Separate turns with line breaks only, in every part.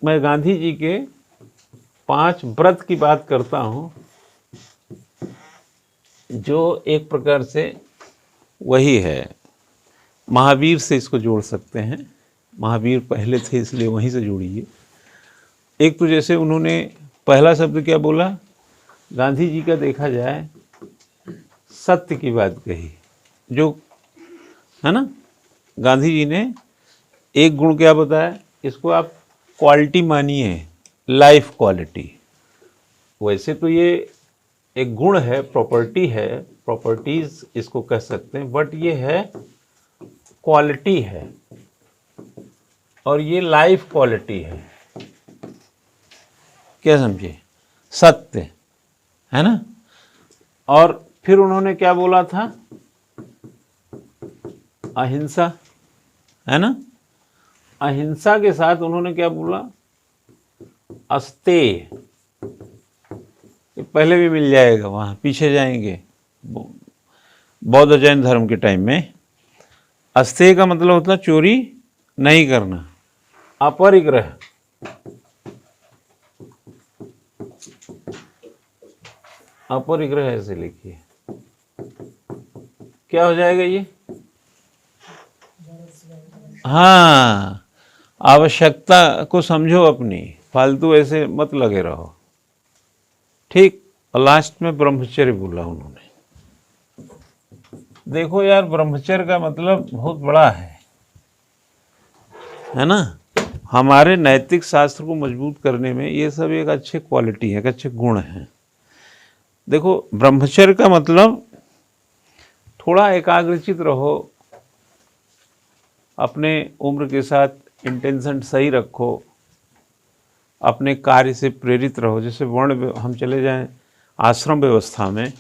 मैं गांधी जी के 5 व्रत की बात करता हूं, जो एक प्रकार से वही है, महावीर से इसको जोड़ सकते हैं। महावीर पहले थे इसलिए वहीं से जोड़िए। एक तो जैसे उन्होंने पहला शब्द क्या बोला, गांधी जी का देखा जाए सत्य की बात कही, जो है ना। गांधी जी ने एक गुण क्या बताया, इसको आप क्वालिटी मानिए, लाइफ क्वालिटी। वैसे तो ये एक गुण है, प्रॉपर्टी है, प्रॉपर्टीज इसको कह सकते हैं, बट ये है क्वालिटी है, और ये लाइफ क्वालिटी है। क्या समझे, सत्य है ना। और फिर उन्होंने क्या बोला था, अहिंसा, है ना। अहिंसा के साथ उन्होंने क्या बोला, अस्तेय। पहले भी मिल जाएगा, वहां पीछे जाएंगे बौद्ध जैन धर्म के टाइम में। अस्तेय का मतलब होता है चोरी नहीं करना, अपरिग्रह। अपरिग्रह ऐसे लिखिए, क्या हो जाएगा ये, हाँ, आवश्यकता को समझो अपनी, फालतू ऐसे मत लगे रहो, ठीक। और लास्ट में ब्रह्मचर्य बोला उन्होंने। देखो यार, ब्रह्मचर्य का मतलब बहुत बड़ा है ना। हमारे नैतिक शास्त्र को मजबूत करने में ये सब एक अच्छे क्वालिटी है, एक अच्छे गुण हैं। देखो, ब्रह्मचर्य का मतलब थोड़ा एकाग्रचित रहो, अपने उम्र के साथ इंटेंशन सही रखो, अपने कार्य से प्रेरित रहो। जैसे वर्ण हम चले जाएं आश्रम व्यवस्था में,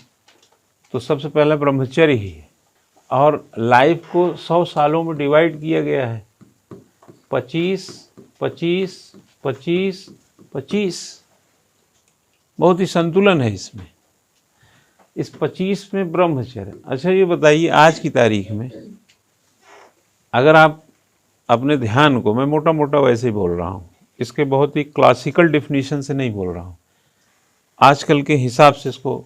तो सबसे पहला ब्रह्मचर्य ही है। और लाइफ को 100 सालों में डिवाइड किया गया है, 25, 25, 25, 25। बहुत ही संतुलन है इसमें, इस 25 में ब्रह्मचर्य। अच्छा ये बताइए, आज की तारीख में अगर आप अपने ध्यान को, मैं मोटा मोटा वैसे ही बोल रहा हूँ, इसके बहुत ही क्लासिकल डिफिनीशन से नहीं बोल रहा हूँ, आजकल के हिसाब से इसको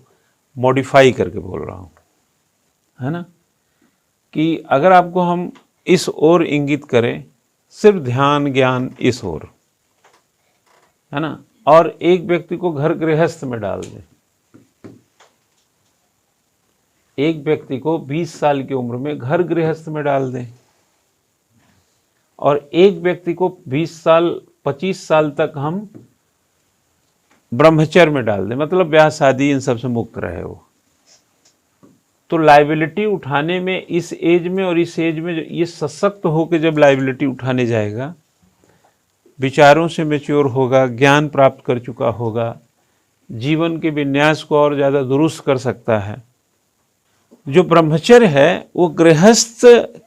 मॉडिफाई करके बोल रहा हूँ, है ना। कि अगर आपको हम इस ओर इंगित करें, सिर्फ ध्यान ज्ञान इस ओर, है ना, और एक व्यक्ति को घर गृहस्थ में डाल दें, एक व्यक्ति को 20 साल की उम्र में घर गृहस्थ में डाल दें, और एक व्यक्ति को 20 साल 25 साल तक हम ब्रह्मचर्य में डाल दें, मतलब ब्याह शादी इन सब से मुक्त रहे वो, तो लाइबिलिटी उठाने में इस एज में और इस एज में ये सशक्त होकर जब लाइबिलिटी उठाने जाएगा, विचारों से मैच्योर होगा, ज्ञान प्राप्त कर चुका होगा, जीवन के विन्यास को और ज़्यादा दुरुस्त कर सकता है। जो ब्रह्मचर्य है वो गृहस्थ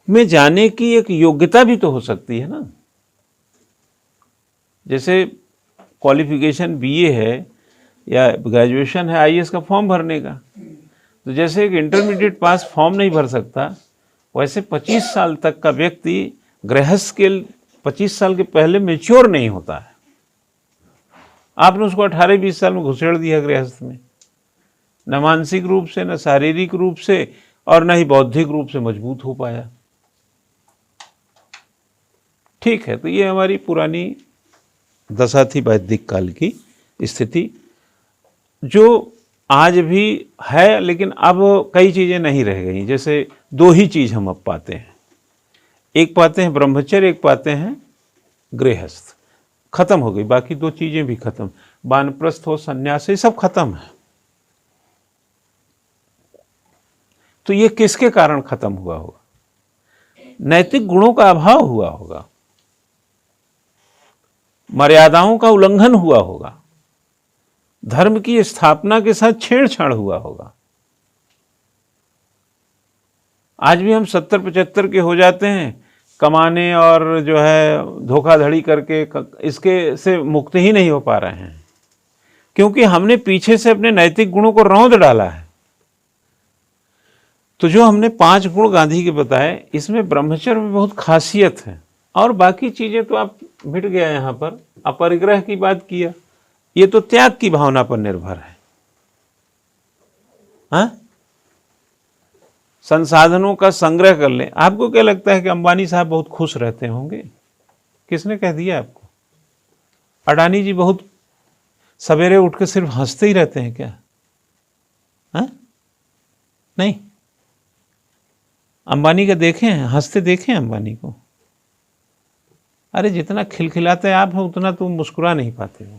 में जाने की एक योग्यता भी तो हो सकती है ना। जैसे क्वालिफिकेशन बीए है या ग्रेजुएशन है आईएएस का फॉर्म भरने का, तो जैसे एक इंटरमीडिएट पास फॉर्म नहीं भर सकता, वैसे 25 साल तक का व्यक्ति गृहस्थ के 25 साल के पहले मैच्योर नहीं होता है। आपने उसको 18-20 साल में घुसेड़ दिया गृहस्थ में, न मानसिक रूप से, न शारीरिक रूप से, और न ही बौद्धिक रूप से मजबूत हो पाया। ठीक है, तो ये हमारी पुरानी दशा थी वैदिक काल की स्थिति, जो आज भी है, लेकिन अब कई चीज़ें नहीं रह गई। जैसे 2 ही चीज़ हम अब पाते हैं, एक पाते हैं ब्रह्मचर्य, एक पाते हैं गृहस्थ। खत्म हो गई, बाकी 2 चीज़ें भी खत्म, वानप्रस्थ हो, संन्यास, ये सब खत्म है। तो ये किसके कारण खत्म हुआ होगा? नैतिक गुणों का अभाव हुआ होगा, मर्यादाओं का उल्लंघन हुआ होगा, धर्म की स्थापना के साथ छेड़छाड़ हुआ होगा। आज भी हम 70-75 के हो जाते हैं, कमाने और जो है धोखाधड़ी करके इसके से मुक्त ही नहीं हो पा रहे हैं, क्योंकि हमने पीछे से अपने नैतिक गुणों को रौंद डाला है। तो जो हमने 5 गुण गांधी के बताए, इसमें ब्रह्मचर्य में बहुत खासियत है, और बाकी चीजें तो आप मिट गया यहाँ पर, अपरिग्रह की बात किया, ये तो त्याग की भावना पर निर्भर है। हाँ, संसाधनों का संग्रह कर लें। आपको क्या लगता है कि अंबानी साहब बहुत खुश रहते होंगे? किसने कह दिया आपको? अडानी जी बहुत सवेरे उठ के सिर्फ हंसते ही रहते हैं क्या? हाँ, नहीं, अंबानी का देखे हैं, हंसते देखे हैं अंबानी को? अरे जितना खिलखिलाते आप हो उतना तुम मुस्कुरा नहीं पाते हो।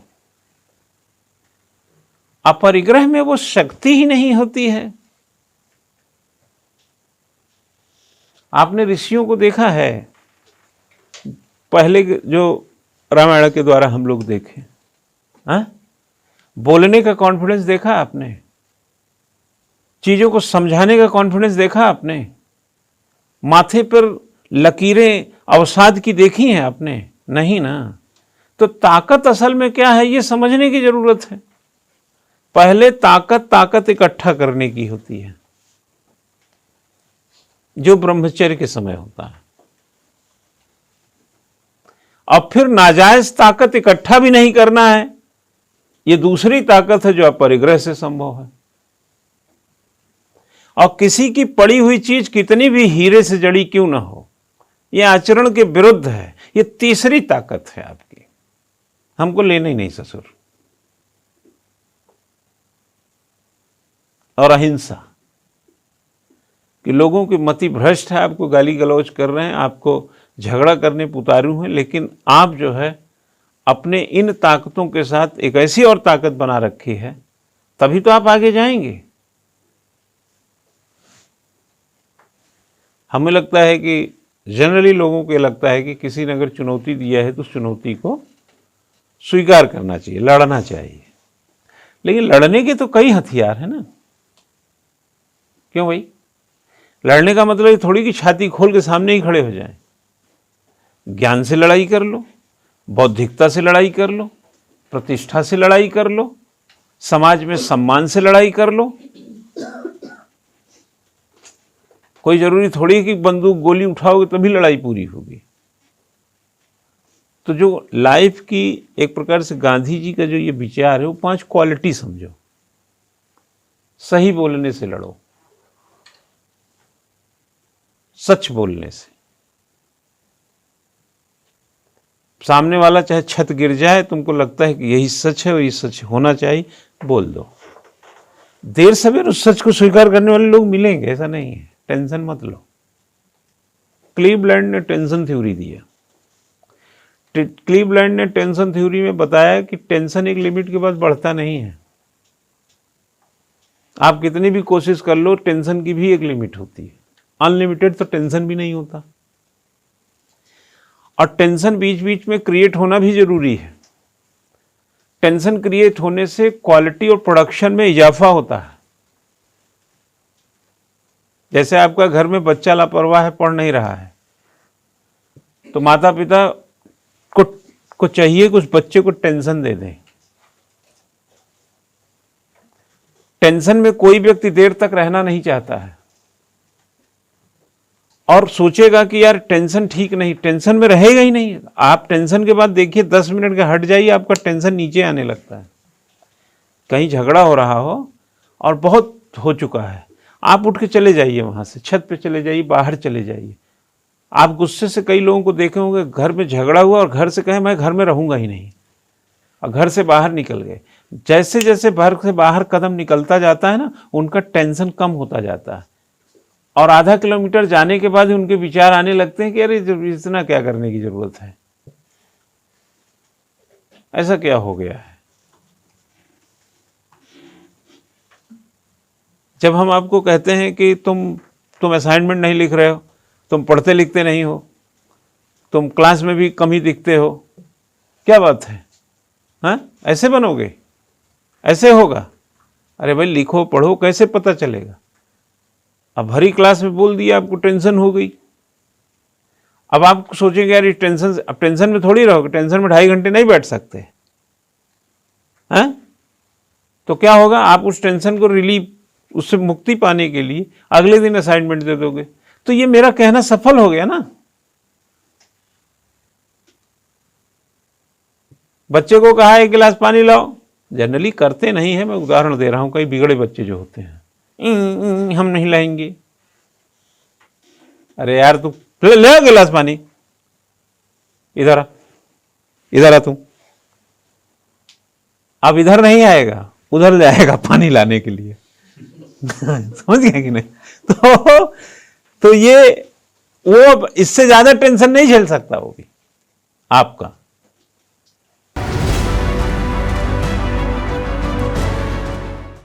अपरिग्रह में वो शक्ति ही नहीं होती है। आपने ऋषियों को देखा है, पहले जो रामायण के द्वारा हम लोग देखे, हाँ, बोलने का कॉन्फिडेंस देखा आपने? चीजों को समझाने का कॉन्फिडेंस देखा आपने? माथे पर लकीरें अवसाद की देखी हैं आपने? नहीं ना। तो ताकत असल में क्या है ये समझने की जरूरत है। पहले ताकत इकट्ठा करने की होती है, जो ब्रह्मचर्य के समय होता है। अब फिर नाजायज ताकत इकट्ठा भी नहीं करना है, ये दूसरी ताकत है जो अपरिग्रह से संभव है। और किसी की पड़ी हुई चीज कितनी भी हीरे से जड़ी क्यों ना हो, यह आचरण के विरुद्ध है, ये तीसरी ताकत है आपकी। हमको लेना ही नहीं ससुर। और अहिंसा, कि लोगों की मति भ्रष्ट है, आपको गाली गलौज कर रहे हैं, आपको झगड़ा करने पुतारू हैं, लेकिन आप जो है अपने इन ताकतों के साथ एक ऐसी और ताकत बना रखी है, तभी तो आप आगे जाएंगे। हमें लगता है कि जनरली लोगों को लगता है कि किसी ने अगर चुनौती दिया है तो उस चुनौती को स्वीकार करना चाहिए, लड़ना चाहिए। लेकिन लड़ने के तो कई हथियार हैं ना। क्यों भाई? लड़ने का मतलब ये थोड़ी कि छाती खोल के सामने ही खड़े हो जाएं। ज्ञान से लड़ाई कर लो, बौद्धिकता से लड़ाई कर लो, प्रतिष्ठा से लड़ाई कर लो, समाज में सम्मान से लड़ाई कर लो। कोई जरूरी थोड़ी है कि बंदूक गोली उठाओगे तभी लड़ाई पूरी होगी। तो जो लाइफ की एक प्रकार से गांधी जी का जो ये विचार है, वो 5 क्वालिटी समझो। सही बोलने से लड़ो, सच बोलने से। सामने वाला चाहे छत गिर जाए, तुमको लगता है कि यही सच है और ये सच होना चाहिए, बोल दो। देर सवेर उस सच को स्वीकार करने वाले लोग मिलेंगे, ऐसा नहीं है, टेंशन मत लो। क्लीवलैंड ने टेंशन थ्योरी दिया। क्लीवलैंड ने टेंशन थ्योरी में बताया कि टेंशन एक लिमिट के बाद बढ़ता नहीं है। आप कितनी भी कोशिश कर लो, टेंशन की भी एक लिमिट होती है। अनलिमिटेड तो टेंशन भी नहीं होता। और टेंशन बीच बीच में क्रिएट होना भी जरूरी है। टेंशन क्रिएट होने से क्वालिटी और प्रोडक्शन में इजाफा होता है। जैसे आपका घर में बच्चा लापरवाह है, पढ़ नहीं रहा है, तो माता पिता को चाहिए कि उस बच्चे को टेंशन दे दें। टेंशन में कोई व्यक्ति देर तक रहना नहीं चाहता है और सोचेगा कि यार टेंशन ठीक नहीं, टेंशन में रहेगा ही नहीं। आप टेंशन के बाद देखिए 10 मिनट का हट जाइए, आपका टेंशन नीचे आने लगता है। कहीं झगड़ा हो रहा हो और बहुत हो चुका है, आप उठ के चले जाइए, वहां से छत पे चले जाइए, बाहर चले जाइए। आप गुस्से से कई लोगों को देखे होंगे, घर में झगड़ा हुआ और घर से कहे मैं घर में रहूंगा ही नहीं, और घर से बाहर निकल गए। जैसे जैसे घर से बाहर कदम निकलता जाता है ना, उनका टेंशन कम होता जाता है, और आधा किलोमीटर जाने के बाद उनके विचार आने लगते हैं कि अरे इतना क्या करने की जरूरत है, ऐसा क्या हो गया है। जब हम आपको कहते हैं कि तुम असाइनमेंट नहीं लिख रहे हो, तुम पढ़ते लिखते नहीं हो, तुम क्लास में भी कम ही दिखते हो, क्या बात है? हाँ, ऐसे बनोगे, ऐसे होगा? अरे भाई लिखो पढ़ो, कैसे पता चलेगा? अब भरी क्लास में बोल दिया, आपको टेंशन हो गई। अब आप सोचेंगे यार टेंशन, अब टेंशन में थोड़ी रहोगे, टेंशन में 2.5 घंटे नहीं बैठ सकते हैं। तो क्या होगा, आप उस टेंशन को रिलीव, उससे मुक्ति पाने के लिए अगले दिन असाइनमेंट दे दोगे। तो ये मेरा कहना सफल हो गया ना। बच्चे को कहा एक गिलास पानी लाओ, जनरली करते नहीं है, मैं उदाहरण दे रहा हूं, कई बिगड़े बच्चे जो होते हैं, हम नहीं लाएंगे। अरे यार तू ले गिलास पानी, इधर आ, इधर आ तू। अब इधर नहीं आएगा, उधर जाएगा पानी लाने के लिए। समझ गए कि नहीं? तो ये वो इससे ज्यादा टेंशन नहीं झेल सकता वो भी आपका।